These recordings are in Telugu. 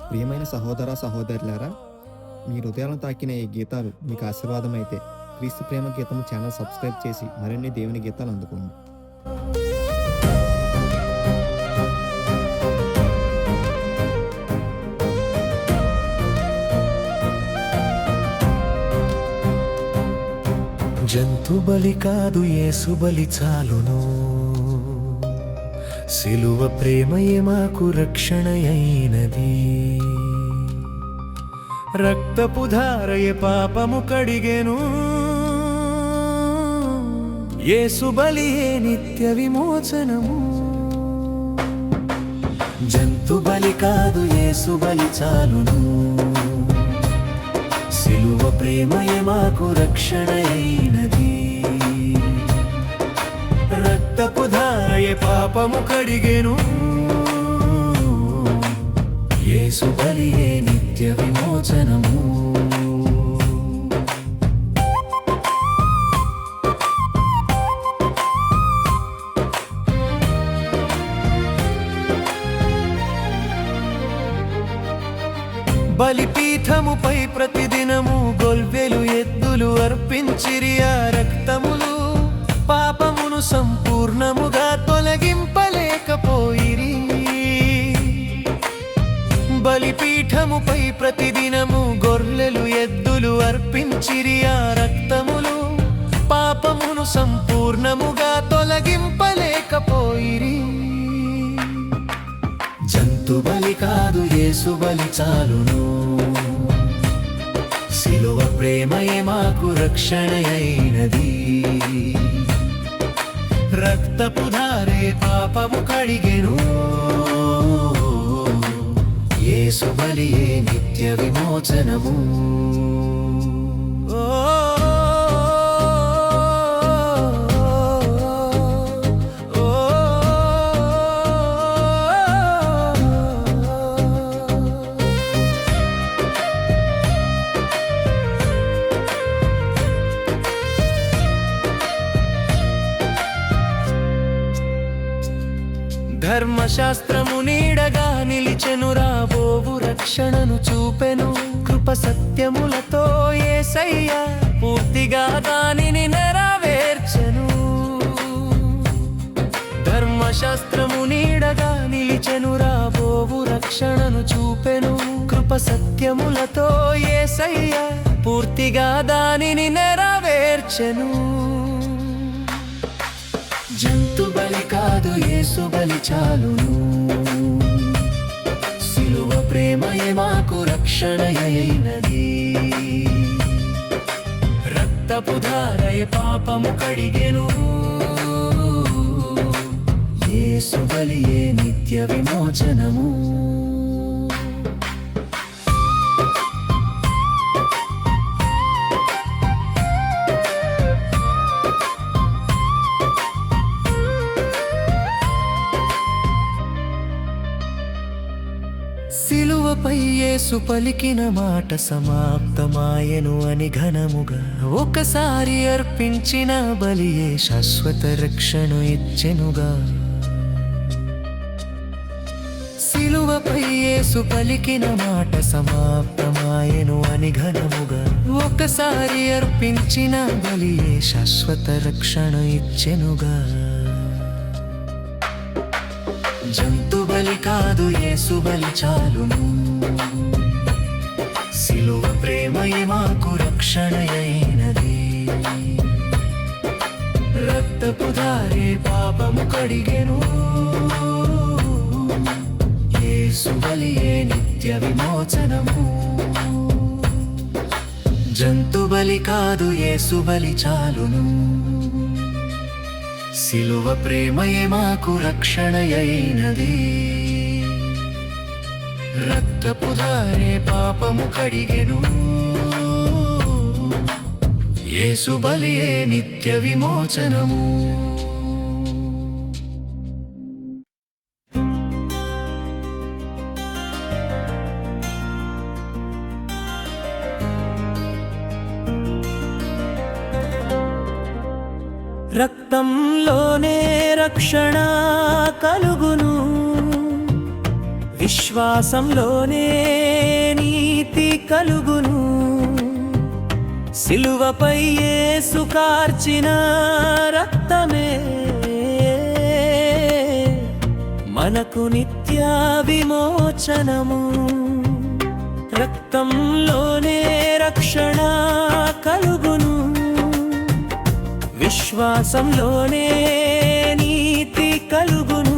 ప్రియమైన సహోదర సహోదరులారా, మీ హృదయాలను తాకిన ఈ గీతాలు మీకు ఆశీర్వాదమైతే క్రీస్తు ప్రేమ గీతము ఛానల్ సబ్స్క్రైబ్ చేసి మరిన్ని దేవుని గీతాలు అందుకోండి. జంతు బలి కాదు యేసు బలి చాలును, సిలువ ప్రేమయే మాకు రక్షణ అయినది. రక్తపు ధారయే పాపము కడిగెను, యేసు బలియే నిత్య విమోచనము. జంతు బలి కాదు యేసు బలి చాలును, సిలువ ప్రేమయే మాకు రక్షణ అయినది. రక్తపు ధారయే పాపము కడిగెను, యేసు బలియే నిత్య విమోచనము. బలిపీఠముపై ప్రతిదినము గొల్వెలు ఎద్దులు అర్పించిరి. ఆ రక్తములు పాపమును సంపూర్ణముగా తొలగింపలేకపోయిరి. బలిపీఠముపై ప్రతిదినము గొర్రెలు ఎద్దులు అర్పించిరి. ఆ రక్తములు పాపమును సంపూర్ణముగా తొలగింపలేకపోయిరి. జంతు బలి కాదు యేసు బలి చాలును, సిలువ ప్రేమయే మాకు రక్షణ అయినది. రక్తపు ధారే పాపము కడిగెను, యేసు బలియే నిత్య విమోచనము. ధర్మశాస్త్రము నీడగా నిలిచెను, రాబోవు రక్షణను చూపెను. కృప సత్యములతో యేసయ్య పూర్తిగా దానిని నెరవేర్చెను. ధర్మశాస్త్రము నీడగా నిలిచెను, రాబోవు రక్షణను చూపెను. కృప సత్యములతో యేసయ్య పూర్తిగా దానిని నెరవేర్చెను. జంతు బలి కాదు యేసు బలి చాలును, సిలువ ప్రేమయే మాకు రక్షణ అయినది. రక్తపు ధారయే పాపము కడిగెను, యేసు బలియే నిత్య విమోచనము. సిలువపై యేసు పలికిన మాట సమాప్తమాయెను అని ఘనముగా, ఒకసారి అర్పించిన బలియే శాశ్వత రక్షణ ఇచ్చెనుగా. సిలువపై యేసు పలికిన మాట సమాప్తమాయెను అని ఘనముగా, ఒకసారి అర్పించిన బలియే శాశ్వత రక్షణ ఇచ్చెనుగా. జంతు బలి కాదు యేసు బలి చాలును, సిలువ ప్రేమయే మాకు రక్షణ అయినది. రక్తపు ధారే పాపము కడిగెను, యేసు బలియే నిత్య విమోచనము. జంతు బలి కాదు యేసు బలి చాలును, సిలువ ప్రేమయే మాకు రక్షణ అయినది. రక్తపు ధారే పాపము కడిగెను, యేసు బలియే నిత్య విమోచనము. రక్తంలోనే రక్షణ కలుగును, విశ్వాసంలోనే నీతి కలుగును. సిలువపై యేసు కార్చిన రక్తమే మనకు నిత్య విమోచనము. రక్తంలోనే రక్షణ కలుగును. విశ్వాసంలోనే నీతి కలుగును.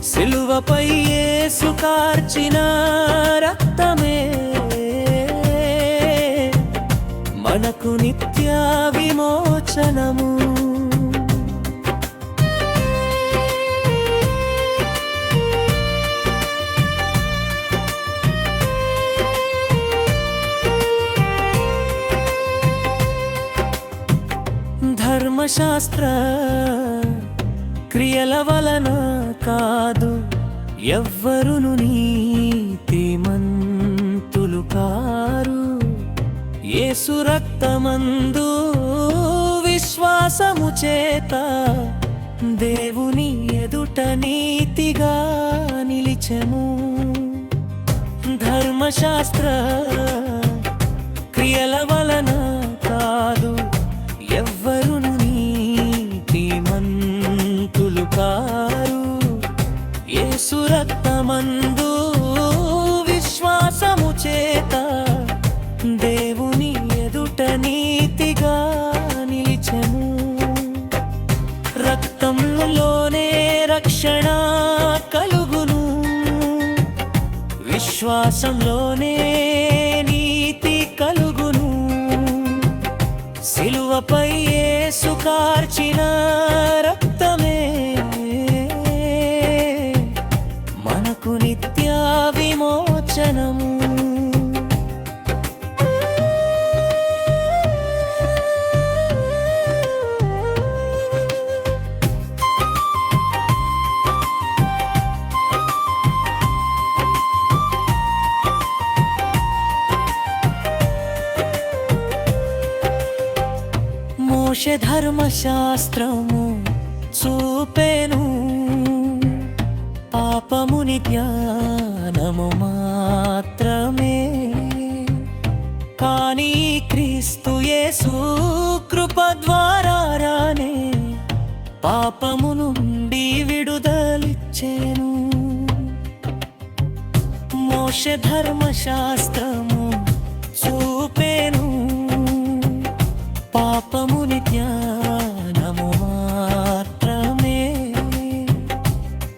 సిలువపై యేసు కార్చిన రక్తమే మనకు నిత్య విమోచనము. ధర్మశాస్త్ర క్రియల వలన కాదు ఎవ్వరును నీతిమంతులు కారు. యేసు రక్తమందు విశ్వాసము చేత దేవుని ఎదుట నీతిగా నిలిచెము. ధర్మశాస్త్ర క్రియల వలన కాదు ఎవ్వరును నీతిమంతులు కారు. యేసు రక్తమందు విశ్వాసము చేత దేవుని ఎదుట నీతిగా నిలిచెము. రక్తంలోనే రక్షణ కలుగును. విశ్వాసంలోనే నీతి కలుగును. సిలువపై యేసు కార్చిన రక్తమే మనకు నిత్య విమోచనము. మోషే ధర్మశాస్త్రము చూపెను పాపముని జ్ఞానము మాత్రమే. కానీ క్రీస్తు యేసు కృప ద్వారానే పాపము నుండి విడుదలిచ్చెను. మోషే ధర్మశాస్త్రము చూపెను పాపముని జ్ఞానము మాత్రమే.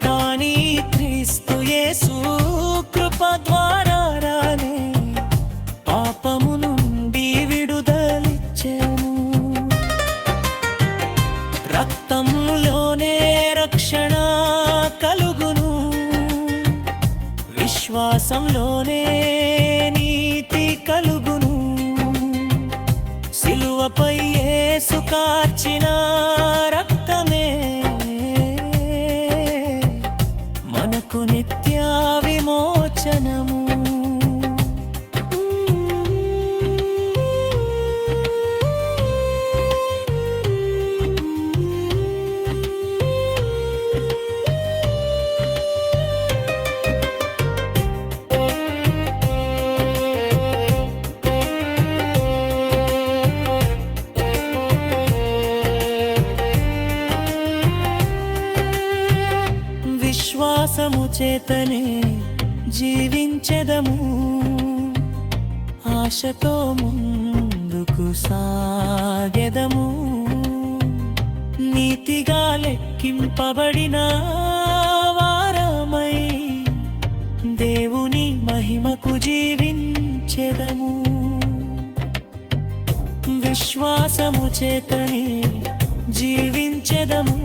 కానీ క్రీస్తు యేసు కృప ద్వారానే పాపము నుండి విడుదలిచ్చెను. రక్తంలోనే రక్షణ కలుగును. విశ్వాసంలోనే నీతి కలుగును. సిలువపై యేసు కార్చిన రక్తమే మనకు నిత్య విమోచనము. విశ్వాసము చేతనే జీవించెదము. ఆశతో ముందుకు సాగెదము. నీతిగా లెక్కింపబడిన వారమై దేవుని మహిమకు జీవించెదము. విశ్వాసము చేతనే జీవించెదము.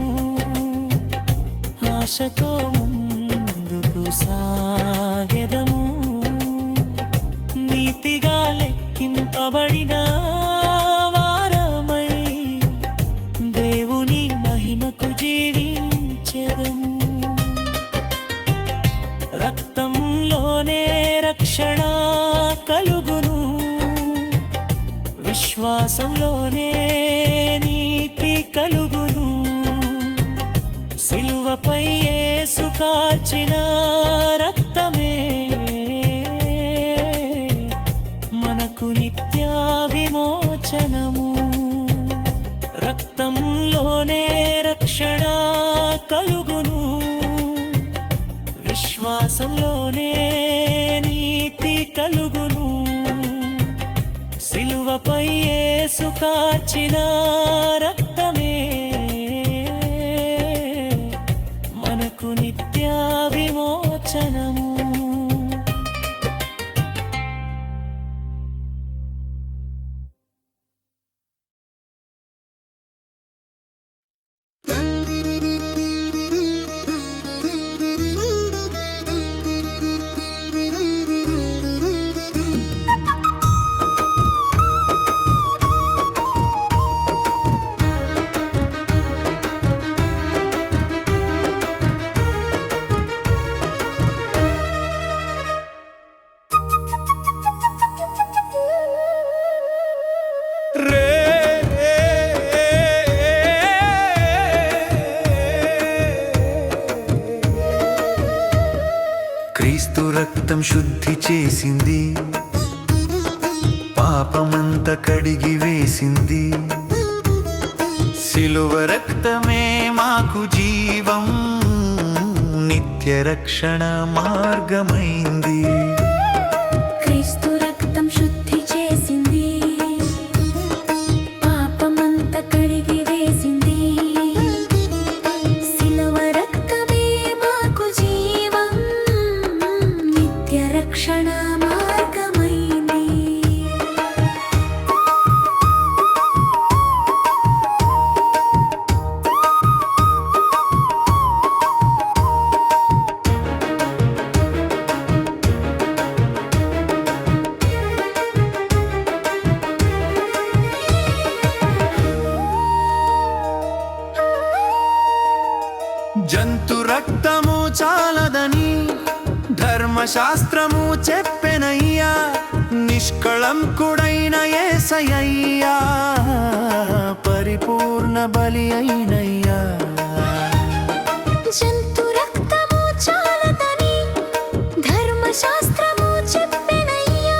ఆశతో ముందుకు సాగెదము. నీతిగా లెక్కింపబడిన వారమై దేవుని మహిమకు జీవించెదము. రక్తంలోనే రక్షణ కలుగును. విశ్వాసంలోనే నీతి కలుగును. సిలువపై యేసు కాచిన రక్తమే మనకు నిత్య విమోచనము. రక్తంలోనే రక్షణ కలుగును, విశ్వాసంలోనే నీతి కలుగును. సిలువపై యేసు కాచిన రక్తమే మనకు నిత్య విమోచనము. క్రీస్తు రక్తం శుద్ధి చేసింది, పాపమంత కడిగి వేసింది. సిలువ రక్తమే మాకు జీవం, నిత్య రక్షణ మార్గమైంది. క్రీస్తు రక్తం శుద్ధి చేసింది, పాపమంత కడిగి వేసింది. సిలువ రక్తమే మాకు జీవం, నిత్య రక్షణ మార్గమైంది. జంతు రక్తము చాలదని ధర్మశాస్త్రము చెప్పెనయ్యా, నిష్కళంకుడైన యేసయ్యా పరిపూర్ణ బలి అయినయ్యా. జంతు రక్తము చాలదని ధర్మశాస్త్రము చెప్పెనయ్యా,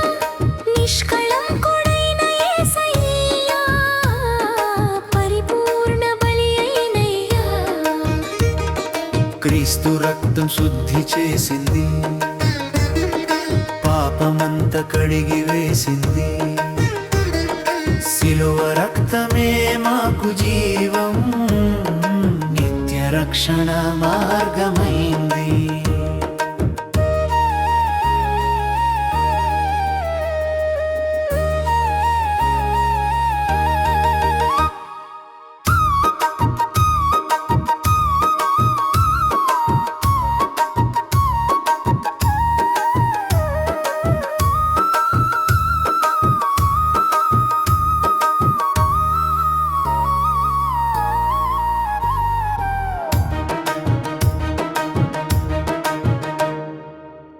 నిష్కళంకుడైన యేసయ్యా పరిపూర్ణ బలి అయినయ్యా. క్రీస్తు రక్తం శుద్ధి చేసింది, పాపమంత కడిగి వేసింది. సిలువ రక్తమే మాకు జీవం, నిత్య రక్షణ మార్గమైంది.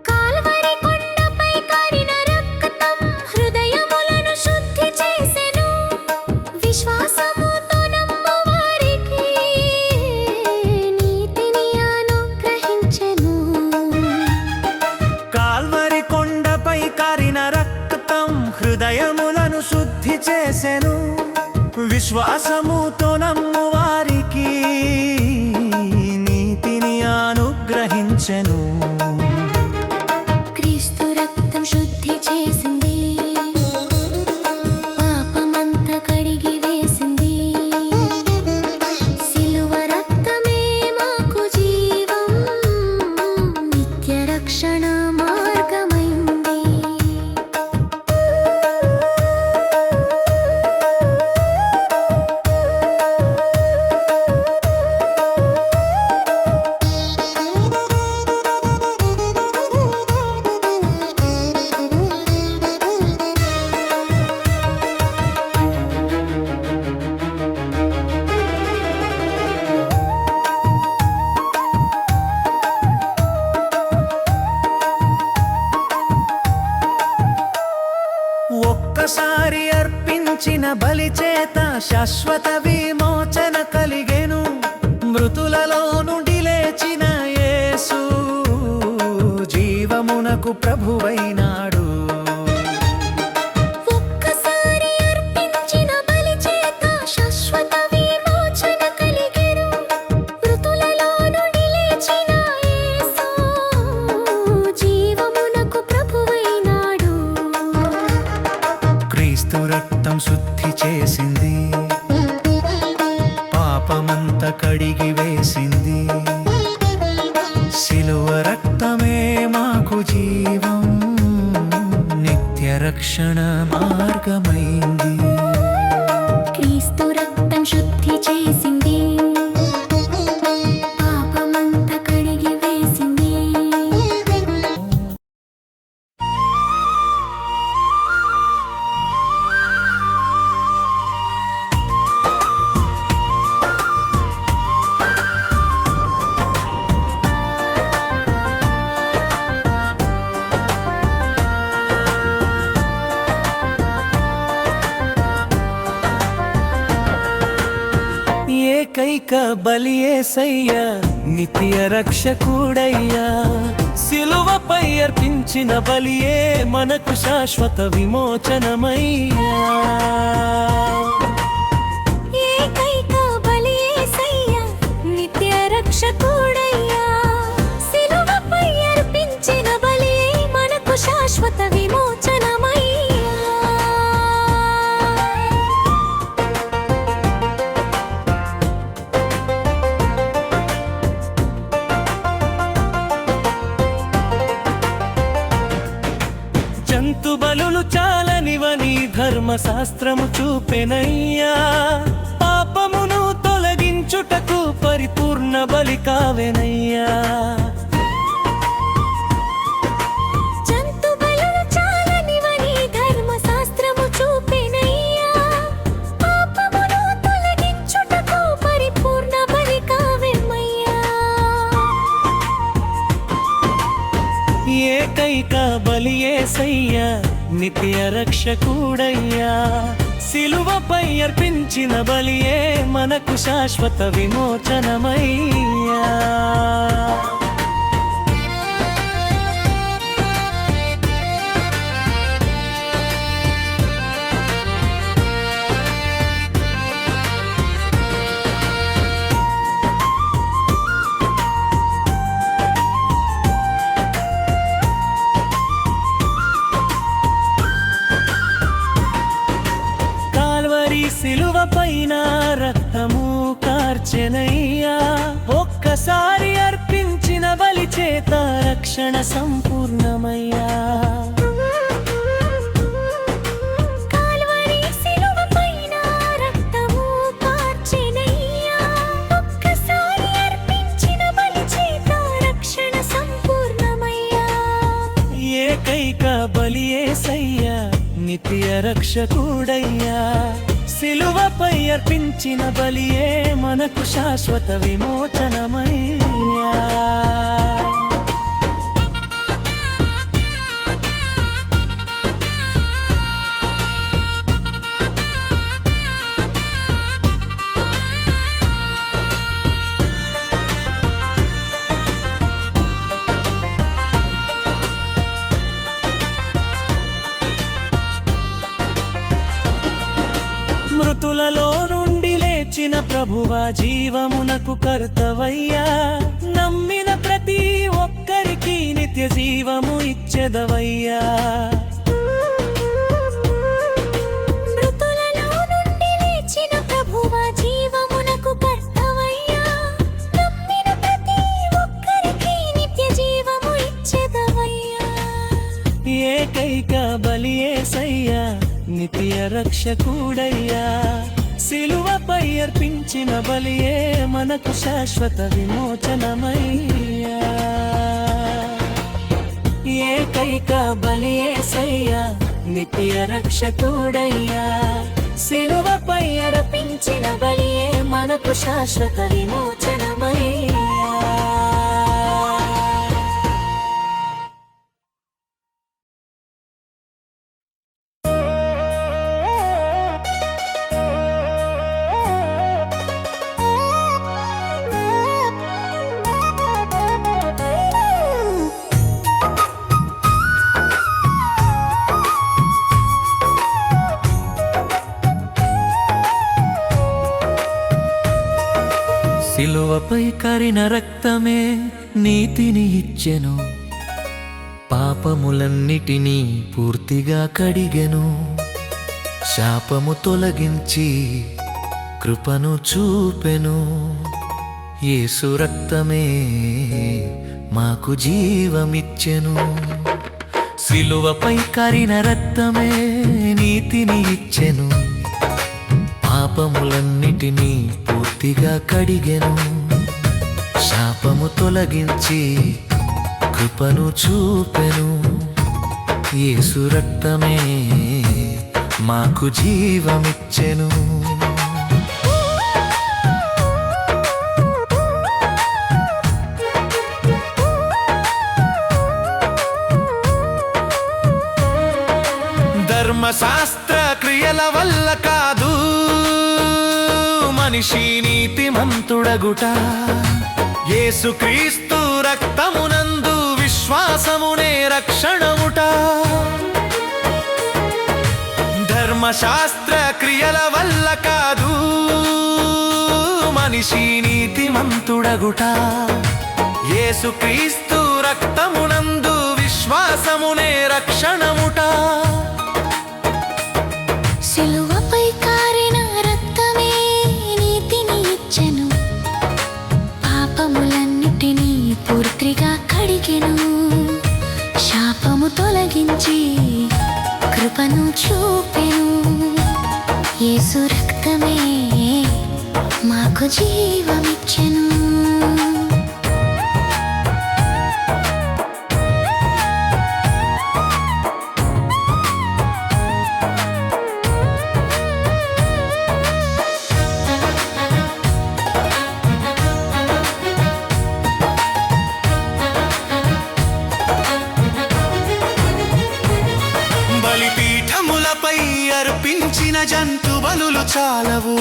కాల్వరి కొండపై కారిన రక్తం హృదయములను శుద్ధి చేసెను, విశ్వాసముతో నమ్మువారికి నీతిని అనుగ్రహించెను. కాల్వరి కొండపై కారిన రక్తం హృదయములను శుద్ధి చేసెను, విశ్వాసముతో నమ్ము వారికి నీతిని అనుగ్రహించెను. క్రీస్తు రక్తం శుద్ధి చేసింది, పాపమంత కడిగి వేసింది. సిలువ రక్తమే మాకు జీవం, నిత్య రక్షణ మార్గమైంది. ఒక్కసారి అర్పించిన బలి చేత శాశ్వత విమోచన కలిగెను, మృతులలో నుండి లేచిన యేసు జీవమునకు ప్రభువైనాడు. ఒక్కసారి అర్పించిన బలి చేత శాశ్వత విమోచన కలిగెను. మృతులలో నుండి లేచిన యేసు జీవమునకు ప్రభువైనాడు. క్రీస్తు రక్తం శుద్ధి చేసింది, పాపమంత కడిగి వేసింది. శిలువ రక్తమే మాకు జీవం, నిత్య రక్షణ మార్గమైంది. క్రీస్తు రక్తం శుద్ధి చేసింది, పాపమంత కడిగి వేసింది. ఏకైక బలి యేసయ్యా, నిత్య రక్షకుడయ్యా. సిలువపై అర్పించిన బలియే మనకు శాశ్వత విమోచనమయ్యా. ఏకైక బలి యేసయ్యా, నిత్య రక్షకుడయ్యా. సిలువపై అర్పించిన బలి మనకు శాశ్వత విమోచనమయ్యా. జంతు బలులు చాలనివని ధర్మశాస్త్రము చూపెనయ్యా. పాపమును తొలగించుటకు పరిపూర్ణ బలి కావెనయ్యా. జంతు బలులు చాలనివని ధర్మశాస్త్రము చూపెనయ్యా. పాపమును తొలగించుటకు పరిపూర్ణ బలి కావెనయ్యా. ఏకైక బలి యేసయ్యా, నిత్య రక్షకుడయ్యా. సిలువపై అర్పించిన బలియే మనకు శాశ్వత విమోచనమయ్యా. సిలువ పైన రక్తము కార్చెనయ్యా. ఒక్కసారి అర్పించిన బలి చేత రక్షణ సంపూర్ణమయ్యా. కాల్వరి సిలువ పైన రక్తము కార్చెనయ్యా. ఒక్కసారి అర్పించిన బలి చేత రక్షణ సంపూర్ణమయ్యా. ఏకైక బలి యేసయ్యా, నిత్య రక్షకుడయ్యా. సిలువపై అర్పించిన బలియే మనకు శాశ్వత విమోచనమయ్యా. మృతులలో నుండి లేచిన ప్రభువా, జీవమునకు కర్తవయ్యా. నమ్మిన ప్రతి ఒక్కరికి నిత్య జీవము ఇచ్చెదవయ్యా. మృతులలో నుండి లేచిన ప్రభువా, జీవమునకు కర్తవయ్యా. నమ్మిన ప్రతి ఒక్కరికి నిత్య జీవము ఇచ్చెదవయ్యా. ఏకైక బలి యేసయ్యా, నిత్య రక్షకుడయ్యా. సిలువపై అర్పించిన బలియే మనకు శాశ్వత విమోచనమయ్యా. ఏకైక బలి యేసయ్యా, నిత్య రక్షకుడయ్యా. సిలువపై అర్పించిన బలియే మనకు శాశ్వత విమోచనమయ్యా. సిలువపై కరిన రక్తమే నీతిని ఇచ్చెను, పాపములన్నిటినీ పూర్తిగా కడిగెను, శాపము తొలగించి కృపను చూపెను. యేసు రక్తమే మాకు జీవమిచ్చెను. సిలువపై కరిన రక్తమే నీతిని ఇచ్చెను, పాపములన్నిటినీ పూర్తిగా కడిగెను, శాపము తొలగించి కృపను చూపెను. యేసు రక్తమే మాకు జీవమిచ్చెను. ధర్మశాస్త్ర క్రియల వల్ల కాదు మనిషి నీతిమంతుడగుట, యేసుక్రీస్తు రక్తమునందు విశ్వాసమునే రక్షణముట. ధర్మశాస్త్ర క్రియల వల్ల కాదు మనిషి నీతిమంతుడగుట, యేసుక్రీస్తు రక్తమునందు విశ్వాసమునే రక్షణముట. సిలువపై కారిన రక్తమే నీతిని ఇచ్చెను, పాపములన్నిటినీ పూర్తిగా కడిగెను, శాపము తొలగించి కృపను చూపెను. యేసు రక్తమే మాకు జీవమిచ్చెను. బలిపీఠములపై అర్పించిన జంతు బలులు చాలవు,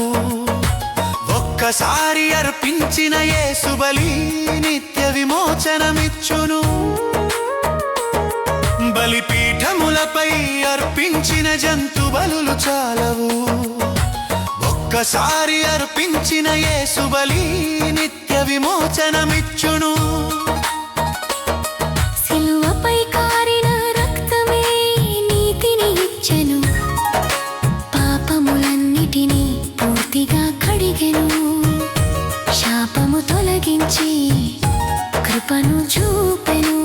ఒక్కసారి అర్పించిన యేసు బలి నిత్య విమోచనమిచ్చును. బలిపీఠములపై అర్పించిన జంతు బలులు చాలవు, ఒక్కసారి అర్పించిన యేసు బలి నిత్య విమోచనమిచ్చును. సిలువపై కారిన రక్తమే నీతిని ఇచ్చెను, పాపములన్నిటినీ పూర్తిగా కడిగెను, శాపము తొలగించి కృపను చూపెను.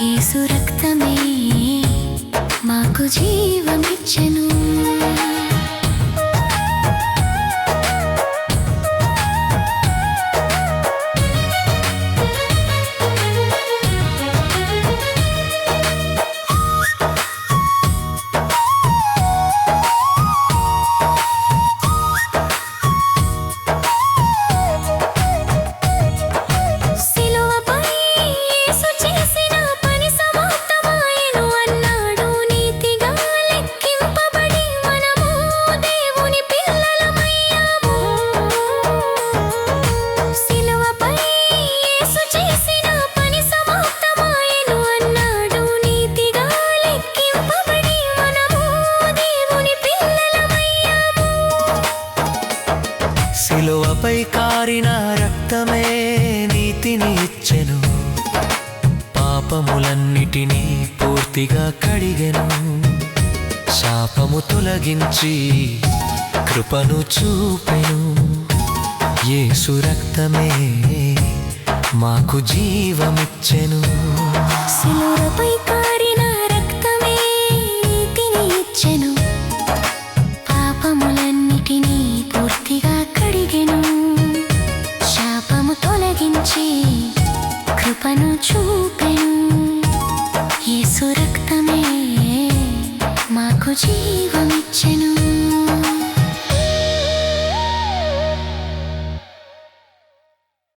యేసు రక్తమే మాకు జీవమిచ్చెను. సిలువపై కారిన రక్తమే నీతిని ఇచ్చెను, పాపములన్నిటినీ పూర్తిగా కడిగెను, శాపము తొలగించి కృపను చూపెను. యేసు రక్తమే మాకు జీవమిచ్చెను. సిలువపై కారిన రక్తమే నీతిని ఇచ్చెను, పాపములన్నిటినీ పూర్తిగా కడిగెను, శాపము తొలగించి కృపను చూపెను. యేసు రక్తమే మాకు జీవమిచ్చెను.